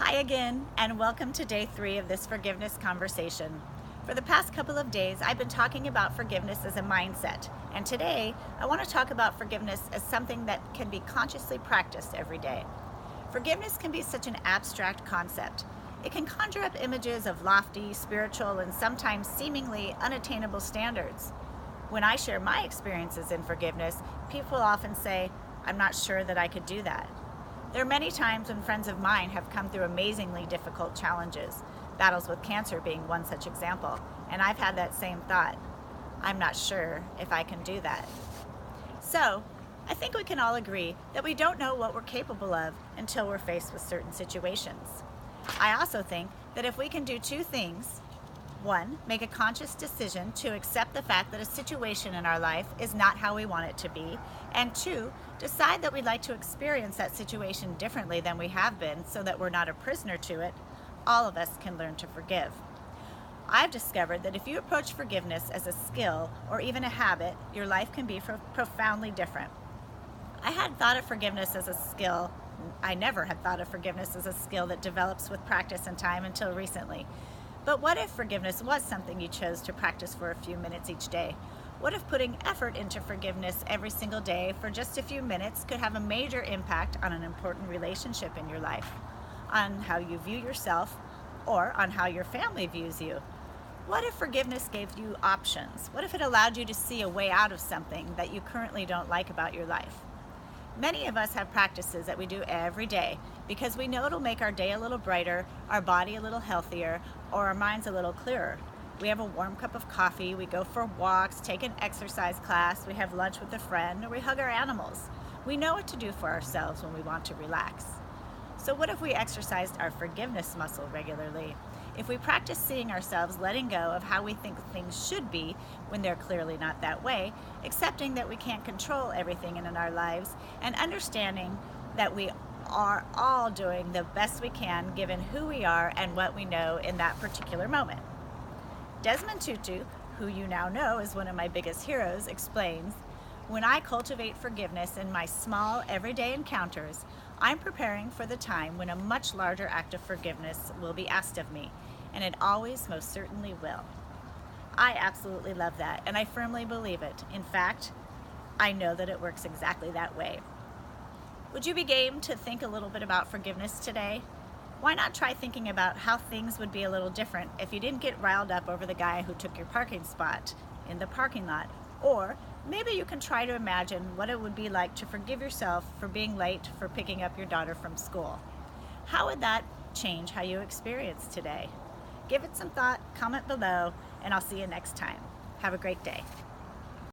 Hi again, and welcome to day 3 of this forgiveness conversation. For the past couple of days, I've been talking about forgiveness as a mindset, and today I want to talk about forgiveness as something that can be consciously practiced every day. Forgiveness can be such an abstract concept. It can conjure up images of lofty, spiritual, and sometimes seemingly unattainable standards. When I share my experiences in forgiveness, people often say, "I'm not sure that I could do that." There are many times when friends of mine have come through amazingly difficult challenges, battles with cancer being one such example, and I've had that same thought. I'm not sure if I can do that. So, I think we can all agree that we don't know what we're capable of until we're faced with certain situations. I also think that if we can do two things: one, make a conscious decision to accept the fact that a situation in our life is not how we want it to be, and two, decide that we'd like to experience that situation differently than we have been so that we're not a prisoner to it, all of us can learn to forgive. I've discovered that if you approach forgiveness as a skill or even a habit, your life can be profoundly different. I had thought of forgiveness as a skill. I never had thought of forgiveness as a skill that develops with practice and time until recently. But what if forgiveness was something you chose to practice for a few minutes each day? What if putting effort into forgiveness every single day for just a few minutes could have a major impact on an important relationship in your life, on how you view yourself, or on how your family views you? What if forgiveness gave you options? What if it allowed you to see a way out of something that you currently don't like about your life? Many of us have practices that we do every day because we know it'll make our day a little brighter, our body a little healthier, or our minds a little clearer. We have a warm cup of coffee, we go for walks, take an exercise class, we have lunch with a friend, or we hug our animals. We know what to do for ourselves when we want to relax. So what if we exercised our forgiveness muscle regularly? If we practice seeing ourselves letting go of how we think things should be when they're clearly not that way, accepting that we can't control everything in our lives, and understanding that we are all doing the best we can given who we are and what we know in that particular moment. Desmond Tutu, who you now know is one of my biggest heroes, explains, "When I cultivate forgiveness in my small, everyday encounters, I'm preparing for the time when a much larger act of forgiveness will be asked of me, and it always most certainly will." I absolutely love that, and I firmly believe it. In fact, I know that it works exactly that way. Would you be game to think a little bit about forgiveness today? Why not try thinking about how things would be a little different if you didn't get riled up over the guy who took your parking spot in the parking lot? Or maybe you can try to imagine what it would be like to forgive yourself for being late for picking up your daughter from school. How would that change how you experience today? Give it some thought, comment below, and I'll see you next time. Have a great day.